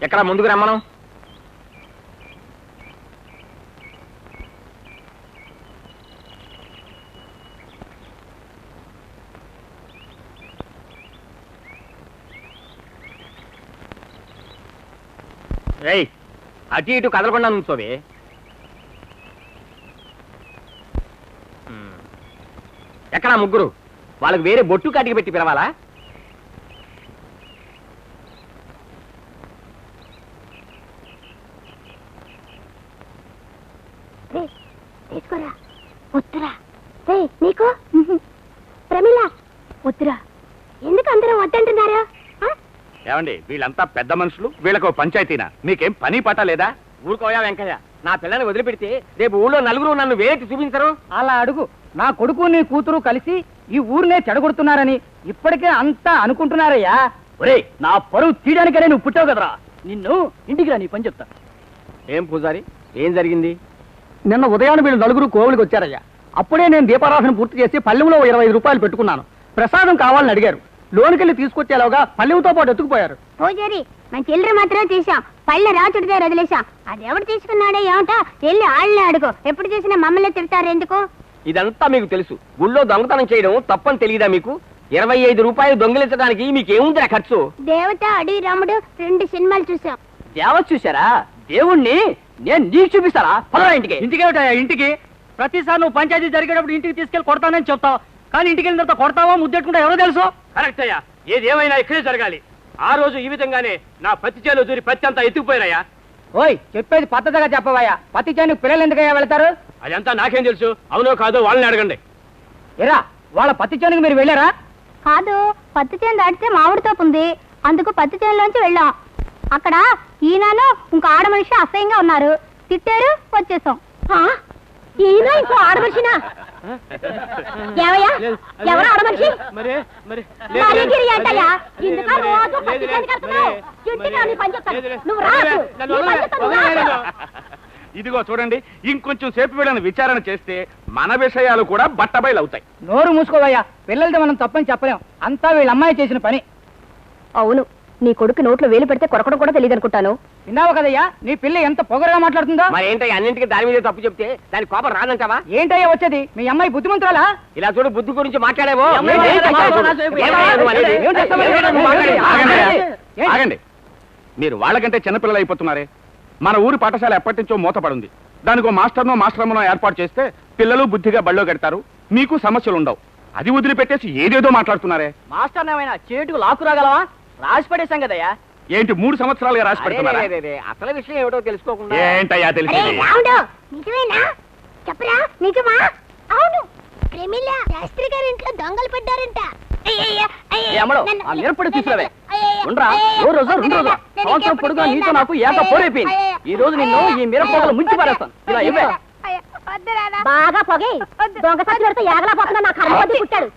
ఎక్కడ ముందుకు రమ్మను. ఏయ్, అటు ఇటు కదలకుండా నుంచోవే. ఎక్కడా ముగ్గురు? వాళ్ళకి వేరే బొట్టు కాటికి పెట్టి పిలవాలా? తీసుకోరా. వద్దురా. నీకు ప్రమిళ వద్దురా. ఎందుకు అందరూ వద్దంటున్నారు? ఏమండి, వీళ్ళంతా పెద్ద మనుషులు, వీళ్ళకు పంచాయతీనా? మీకేం పని పట్ట లేదా? ఊరుకోయా వెంకయ్య, నా పిల్లని వదిలిపెడితే రేపు ఊళ్ళో నలుగురు నన్ను వేటి చూపించరు. అలా అడుగు. నా కొడుకు నీ కూతురు కలిసి ఈ ఊరినే చెడగొడుతున్నారని ఇప్పటికే అంతా అనుకుంటున్నారయ్యా. ఒరే, నా పరువు తీయడానికనే నువ్వు పుట్టావు కదరా. నిన్ను ఇంటికి రా, నీ పని చెప్తా. ఏం పూజారి, ఏం జరిగింది? నిన్న ఉదయాన్ని వీళ్ళు నలుగురు కోవులకి వచ్చారయ్యా. అప్పుడే నేను దీపారాధన పూర్తి చేసి పల్లెంలో 25 రూపాయలు పెట్టుకున్నాను. ప్రసాదం కావాలని అడిగారు. లోనికి తీసుకొచ్చేలాగా పల్లెంతో పాటు ఎత్తుకుపోయారు. పూజారి, మన చిల్లర మాత్రం తీసాం, పల్లె రాచుడి దగ్గర వదిలేసాం. అది ఎవడు తీసుకున్నాడే ఏమంటా? వెళ్ళి ఆళ్ళనే అడుగు. ఎప్పుడు చేసినా మమ్మల్ని తిడతారు ఎందుకు? ఇదంతా మీకు తెలుసు. గుళ్ళో దొంగతనం చేయడం తప్పని తెలియదా మీకు? 25 రూపాయలు దొంగిలించడానికి మీకేముందిరా ఖర్చు? దేవత, అడవి రాముడు 2 సినిమాలు చూసాం. దేవత చూసారా? దేవుణ్ణి నేను నీకు చూపిస్తారా? పదరా ఇంటికి. ఇంటికేమిటా? ఇంటికి ప్రతిసారి నువ్వు పంచాయతీ జరిగేటప్పుడు ఇంటికి తీసుకెళ్ళి కొడతానని చెప్తావు, కానీ ఇంటికి వెళ్ళిన తర్వాత కొడతావో ముద్దెట్టుకుంటా ఎవరో తెలుసు. కరెక్ట్ అయ్యా, ఏదేమైనా ఇక్కడే జరగాలి. ఆ రోజు ఈ విధంగానే నా పత్తి చేలో దూరి పత్తి అంతా ఎత్తుకుపోయినాయా. ఓయ్, చెప్పేది పద్ధతిగా చెప్పవయ్యా. పత్తి చేనుకు పిల్లలు ఎందుకయ్యా వెళ్తారు? అదంతా నాకేం తెలుసు? అవునో కాదో వాళ్ళని అడగండి. ఎరా, వాళ్ళ పత్తి చేనుకు మీరు వెళ్ళారా? కాదు, పత్తి చేను దాటితే మామిడి తోపు ఉంది, అందుకు పత్తి చేనులోంచి వెళ్ళాం. అక్కడ ఈయనను ఇంకో ఆడ మనిషి అసహ్యంగా ఉన్నారు, తిట్టారు, వచ్చేసాం. ఈయన ఇంకో ఆడ మనిషినా? ఎవరు ఆడ మనిషి? ఇదిగో చూడండి, ఇంకొంచెం సేపు వీళ్ళని విచారణ చేస్తే మన విషయాలు కూడా బట్టబయలవుతాయి. నోరు మూసుకోవయ్యా. పిల్లలది మనం తప్పని చెప్పలేం, అంతా వీళ్ళ అమ్మాయి చేసిన పని. అవును, నీ కొడుకు నోట్లో వేలు పెడితే కొరకడం కూడా తెలియదు అనుకుంటాను. విన్నావు కదయ్యా, నీ పిల్ల ఎంత పొగరుగా మాట్లాడుతుందో. మరి ఏంటయ్యా, అన్నింటికి దాని మీద తప్పు చెప్తే దాని కోపం రాదంటావా? ఏంటయ్యా వచ్చేది? మీ అమ్మాయి బుద్ధిమంతురాలా? ఇలా చూడు, బుద్ధి గురించి మాట్లాడేవో. ఆగండి, మీరు వాళ్ళకంటే చిన్నపిల్లలు అయిపోతున్నారే. మన ఊరి పాఠశాల ఎప్పటి నుంచో మూతపడింది. దానికి మాస్టర్నో ఏర్పాటు చేస్తే పిల్లలు బుద్ధిగా బళ్ళో కడతారు, మీకు సమస్యలు ఉండవు. అది వదిలిపెట్టేసి ఏదేదో మాట్లాడుతున్నారే. మాస్టర్ ఏమైనా చేటుకు లాక్కు రాగలవా? రాసి పడేశాం కదయ్యా. ఏంటి 3 సంవత్సరాలుగా రాసి పెడుతున్నారా? అసలు విషయం ఏమిటో తెలుసుకోకుండా ఏంటయ్యా తెలిసేది? చెప్పరా, నిజమా? అవును, ప్రమిళ శాస్త్రి గారి ఇంట్లో దొంగలు పడ్డారంట. మిరపడి తీసుకురావే. సంవత్సరం పొడుగా నీతో నాకు ఏక పోరైపోయింది. ఈ రోజు నిన్ను ఈ మిరపొగలు ముంచి పారేస్తాను. ఇలా ఇవ్వే. బాగా పొగే దొంగ సచ్చినడితో ఏగలేకపోతున్నా. నా కర్మ కొద్ది పుట్టాడు.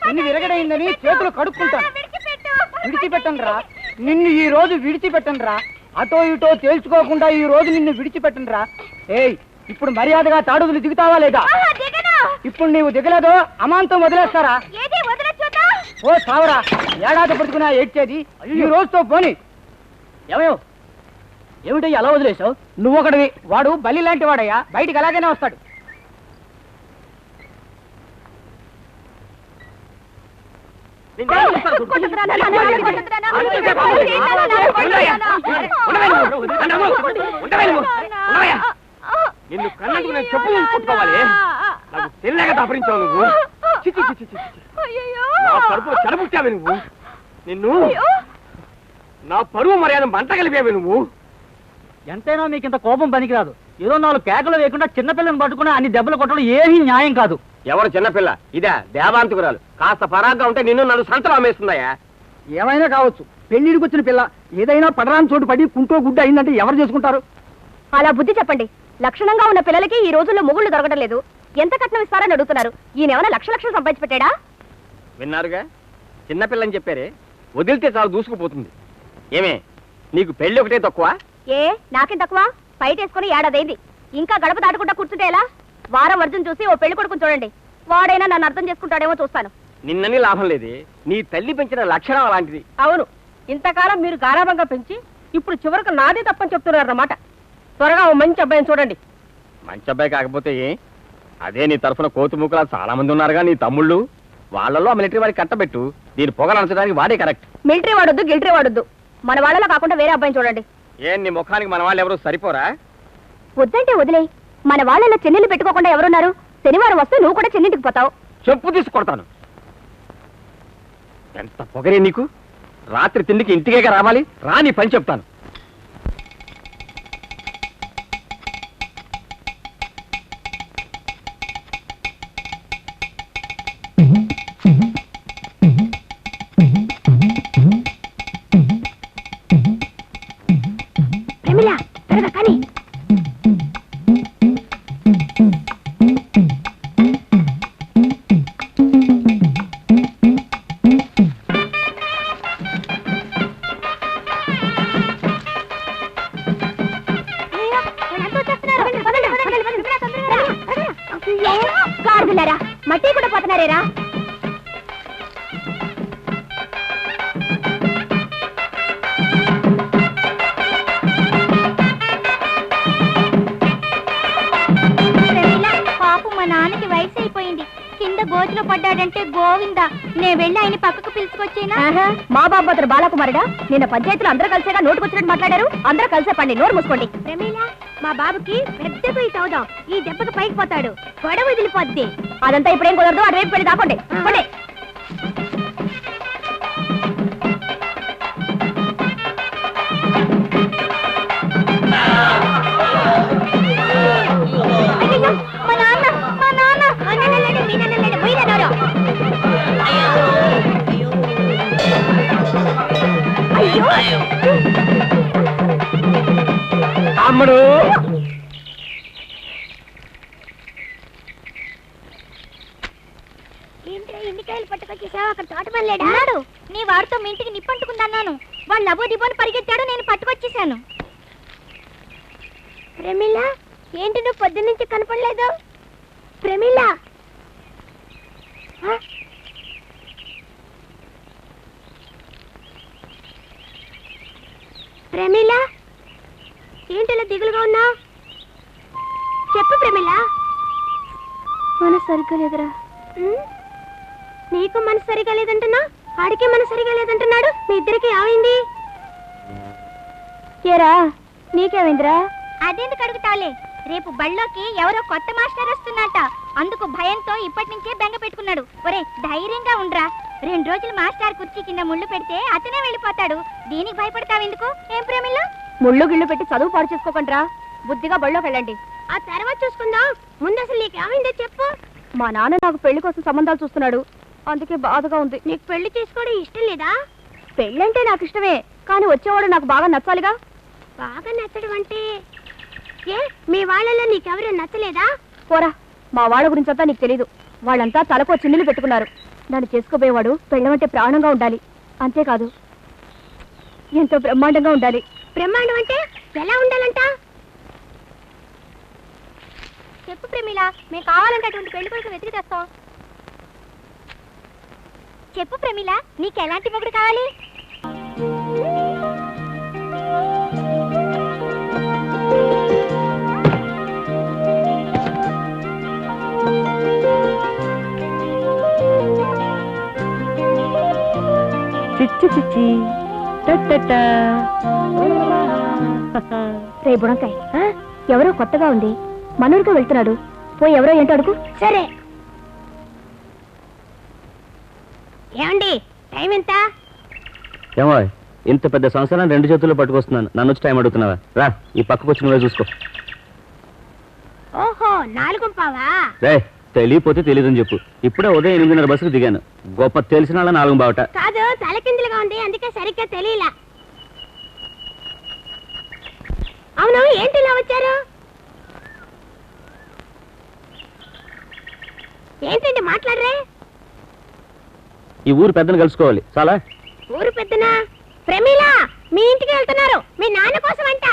నిన్ను విరగడైందని చేతులు కడుక్కుంటాను. విడిచిపెట్టను రా నిన్ను, ఈ రోజు విడిచిపెట్టను రా. అటో ఇటో తేల్చుకోకుండా ఈ రోజు నిన్ను విడిచిపెట్టను రా. ఏయ్, ఇప్పుడు మర్యాదగా తాడుదులు దిగుతావా లేదా? ఇప్పుడు నీవు దిగలేదో అమాంతం వదిలేస్తారా? ఓ సావరా, ఏడాది పడుకున్నా ఏడ్చేది ఈ రోజుతో పోని. ఏమిటయ్యా అలా వదిలేసావు? నువ్వొకడివి, వాడు బలి లాంటి వాడయ్యా. బయటికి అలాగనే వస్తాడు. నిన్ను కన్నకు నేను చెప్పు కొట్టుకోవాలి. నాకు తెలియక దాపరించావు నువ్వు. నా కడుపులో చెడబుట్టావు నువ్వు. నిన్ను నా పరువు మర్యాద మంట కలిపావు నువ్వు. ఎంతైనా మీకు ఇంత కోపం పనికిరాదు. ఏదో 4 కేకలు వేయకుండా చిన్నపిల్లని పట్టుకుని అన్ని దెబ్బలు కొట్టడం ఏమీ న్యాయం కాదు. ఎవరు చిన్నపిల్ల? ఇదే దేవాంతకురాలు. కాస్త పరాగ్గా ఉంటే నిన్ను 4 సంతలు అమ్మేస్తుందయ్యా. ఏమైనా కావచ్చు, పెళ్లిడికి వచ్చిన పిల్ల. ఏదైనా పడరాని చోటు పడి కుంటో గుడ్డ అయిందంటే ఎవరు చేసుకుంటారు? అలా బుద్ధి చెప్పండి. లక్షణంగా ఉన్న పిల్లలకి ఈ రోజుల్లో మొగుళ్ళు దొరకడం లేదు. ఎంత కట్నం ఇస్తారని అడుగుతున్నారు. ఈయనేమైనా లక్షలు సంపాదించి పెట్టాడా? విన్నారుగా, చిన్నపిల్లని చెప్పారే, వదిలితే చాలా దూసుకుపోతుంది. ఏమే, నీకు పెళ్లి ఒకటే తక్కువ? ఏ, నాకేం తక్కువ? పైటేసుకుని ఏడాదైంది, ఇంకా గడప దాటుకుంటా కూర్చుంటే ఎలా? వారం వర్జం చూసి ఓ పెళ్లి కొడుకుని చూడండి. వాడైనా నన్ను అర్థం చేసుకుంటాడేమో చూస్తాను. నిన్నని లాభం లేదే, నీ తల్లి పెంచిన లక్షణం అలాంటిది. అవును, ఇంతకాలం మీరు గారాబంగా పెంచి ఇప్పుడు చివరికి నాదే తప్పని చెప్తున్నారు అన్నమాట. త్వరగా ఓ మంచి అబ్బాయిని చూడండి. మంచి అబ్బాయి కాకపోతే ఏ? అదే నీ తరఫున కోతుముక్కలా చాలా మంది ఉన్నారుగా నీ తమ్ముళ్ళు. వాళ్ళలో మిలిటరీ వాడికి కట్టబెట్టు. దీని పొగలు అంచడానికి వాడే కరెక్ట్. మిలిటరీ వాడొద్దు, గిలిటరీ వాడొద్దు. మన వాళ్ళలో కాకుండా వేరే అబ్బాయిని చూడండి. ఏం నీ ముఖానికి మన వాళ్ళు ఎవరు సరిపోరా? వద్దంటే వదిలే. మన వాళ్ళలో చెన్నెళ్ళు పెట్టుకోకుండా ఎవరున్నారు? శనివారం వస్తే నువ్వు కూడా చెన్నింటికి పోతావు. చెప్పు తీసి కొడతాను. ఎంత పొగరే నీకు? రాత్రి తిండికి ఇంటికే రావాలి. రా నీ పని చెప్తాను. కానీ మట్టి కూడా పోతున్నారేరా? పాపం మా నాన్నకి వయసు అయిపోయింది. కింద గోతులో పడ్డాడంటే గోవిందా. నేను వెళ్ళి ఆయన పక్కకు పిలుచుకొచ్చేనా? మా బాబు అతను బాలకుమారుడా? నిన్న పంచాయతీలో అందరూ కలిసేగా నోటుకొచ్చినట్టు మాట్లాడారు. అందరూ కలిసే పండి నోరు మూసుకోండి. ప్రమీల, మా బాబుకి పెద్ద పోయి తవ్వుదాం. ఈ దెబ్బకి పైకి పోతాడు, గొడవ వదిలిపోద్ది. అదంతా ఇప్పుడేం కుదరదు. అటువైపు పెళ్లి దాకోండి. తమ్ముడు ఎన్నికాయలు పట్టుకొచ్చేసావు. అక్కడ తోట పనిలేడు. నీ వాడితో మీ ఇంటికి నిప్పంటుకుందన్నాను. వాళ్ళు లబో దిబోని పరిగెత్తాడు. నేను పట్టుకొచ్చేసాను. ప్రమీల, ఏంటి నువ్వు పొద్దున్నుంచి కనపడలేదు? ప్రమీల, ప్రమీల, ఏంటిలా దిగులుగా ఉన్నావు? చెప్పు ప్రమీల. మనసు సరిగ్గా లేదురా. నీకు మనసు సరిగా లేదంటున్నా, ఆడికి మనసు సరిగా లేదంటున్నాడు. మీ ఇద్దరికి ఏమైంది? ఏరా, నీకేమైందిరా? అదెందుకు అడుగుతావులే. రేపు బళ్ళోకి ఎవరో కొత్త మాస్టర్ వస్తున్నట. అందుకు భయంతో ఇప్పటి నుంచే బెంగ పెట్టుకున్నాడు. ఒరే, ధైర్యంగా ఉండ్రా. 2 రోజులు మాస్టర్ కుర్చీ కింద ముళ్ళు పెడితే అతనే వెళ్ళిపోతాడు. దీనికి భయపడతావెందుకు? ఏం ప్రేమిల్లో ముళ్ళు గిళ్ళు పెట్టి చదువు పాడు చేసుకోకుండా బుద్ధిగా బళ్ళోకి వెళ్ళండి. ఆ తర్వాత చూసుకుందాం. ముందు అసలు నీకేమైందో చెప్పు. మా నాన్న నాకు పెళ్లి కోసం సంబంధాలు చూస్తున్నాడు. అందుకే బాధగా ఉంది. నీకు పెళ్లి చేసుకోవడం ఇష్టం లేదా? పెళ్ళంటే నాకు ఇష్టమే, కానీ వచ్చేవాడు నాకు బాగా నచ్చాలిగా. బాగా నచ్చడం అంటే ఏ? మీ వాళ్ళలో నీకెవరూ నచ్చలేదా? పోరా, మా వాళ్ళ గురించి అంతా నీకు తెలీదు. వాళ్ళంతా తలకో చిన్నులు పెట్టుకున్నారు. నన్ను చేసుకోబోయేవాడు పెళ్ళమంటే ప్రాణంగా ఉండాలి. అంతేకాదు, ఎంతో బ్రహ్మాండంగా ఉండాలి. బ్రహ్మాండం అంటే ఎలా ఉండాలంట? చెప్పు ప్రేమిలా, మేము కావాలంటే అటువంటి పెళ్లి కొడుకు వెతికి తెస్తాం. చెప్పు ప్రేమిలా, నీకు ఎలాంటి మొగుడు కావాలి? చిచ్చి చిచ్చి రే బుడంకాయ్, ఎవరో కొత్తగా ఉంది. మనూరుగా వెళ్తున్నాడు. పోయి ఎవరో ఏంటో అడుగు. సరే. ఏమండి, టైం ఎంత? ఏమో ఇంత పెద్ద సంవత్సరం 2 చేతుల్లో పట్టుకొస్తున్నాను. నన్ను వచ్చి టైం అడుగుతున్నావా? రా, ఈ పక్కకు వచ్చి నువ్వే చూసుకో. ఓహో, 4:15. రే, తెలియపోతే తెలియదని చెప్పు. ఇప్పుడే ఉదయం 8:30 బస్సుకు దిగాను. గొప్ప తెలిసిన వాళ్ళ 4 బావట. కాదు, తలకిందులుగా ఉంది, అందుకే సరిగ్గా తెలియలా. అవును, ఏంటి ఇలా వచ్చారు? ఏంటండి మాట్లాడరే? ఈ ఊరు పెద్దను కలుసుకోవాలి. చాలా ఊరు పెద్దనా? ప్రమీలా, మీ ఇంటికి వెళ్తున్నారు. మీ నాన్న కోసం అంట.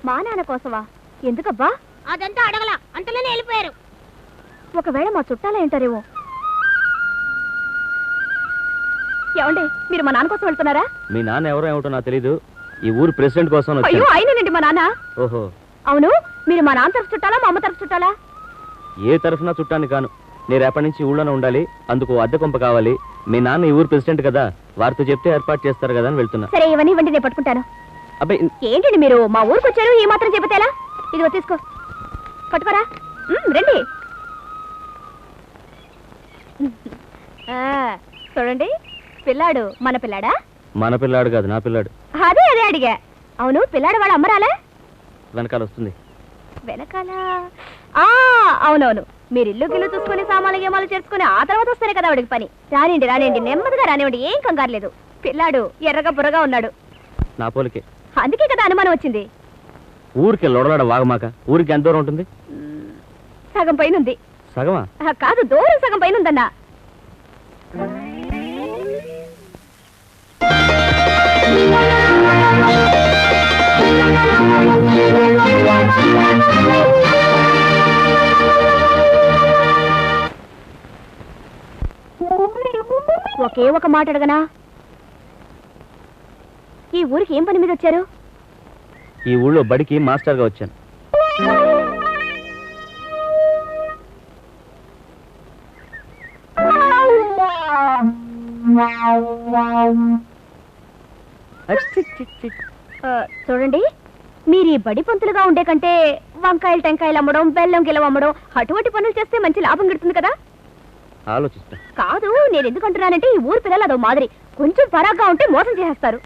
మా నాన్న కోసమా? ఎందుకబ్బా? అదంతా అడగల, అంతలోనే వెళ్ళిపోయారు. ఒకవేళ మా చుట్టాలే ఉంటారేమో. ఏమండి మీరు మా నాన్న కోసం వెళ్తున్నారా? మీ నాన్న ఎవరో ఏమిటో నాకు తెలీదు. ఈ ఊరు ప్రెసిడెంట్ కోసం అయ్యో అయినండి మా నాన్న. ఓహో, అవును, మీరు మా నాన్న తరఫు చుట్టాలా మా అమ్మ తరఫు చుట్టాలా? ఏ తరఫున చుట్టాన్ని కాను. నేను రేపటి నుంచి ఊళ్ళోనే ఉండాలి, అందుకు అద్దె కొంప కావాలి. మీ నాన్న ఈ ఊరు ప్రెసిడెంట్ కదా, వారితో చెప్తే ఏర్పాటు చేస్తారు కదా అని వెళ్తున్నా. సరే ఇవన్నీ ఇవ్వండి, నేను పట్టుకుంటాను. అబ్బాయి ఏంటండి మీరు మా ఊరికి వచ్చారు, ఈ మాత్రం చెబితేలా? ఇదిగో తీసుకో, పట్టుకోరా. రండి. చూడండి, పిల్లాడు మన పిల్లాడా? మన పిల్లాడు కాదు, నా పిల్లాడు. అదే అదే అడిగా. అవును, పిల్లాడు వాళ్ళ అమ్మరాలే? వెనకాల వస్తుంది. వెనకాల? అవునవును, మీరు ఇల్లు గిల్లు చూసుకుని సామాన్లు గేమాలు చేర్చుకుని ఆ తర్వాత వస్తారే కదా వాడికి పని. రానివ్వండి రానివ్వండి, నెమ్మదిగా రానివ్వండి, ఏం కంగారు లేదు. పిల్లాడు ఎర్రగా బుర్రగా ఉన్నాడు. నా పోలికే. అందుకే కదా అనుమానం వచ్చింది. ఊరికి లొడలాడ వాగమాక. ఊరికి ఎంత దూరం ఉంటుంది? సగం పైన ఉంది. సగమా? కాదు, దూరం సగం పైన ఉందన్నా. ఒకే ఒక మాట అడగనా? ఈ ఊరికి ఏం పని మీద వచ్చారు? ఈ ఊళ్ళో బడికి మాస్టర్గా వచ్చాను. చూడండి, మీరు ఈ బడి పంతులుగా ఉండే కంటే వంకాయలు టెంకాయలు అమ్మడం, బెల్లం గిలం అమ్మడం, అటువంటి పనులు చేస్తే మంచి లాభం గిడుతుంది కదా. ఆలోచిస్తా. కాదు, నేను ఎందుకంటున్నానంటే ఈ ఊరు పిల్లలు అదో మాదిరి, కొంచెం పరాగ్గా ఉంటే మోసం చేసేస్తారు.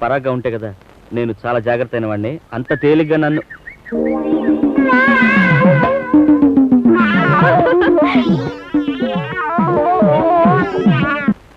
పరాగ్గా ఉంటే కదా నేను చాలా జాగ్రత్త అయిన వాడిని. అంత తేలిగ్గా నన్ను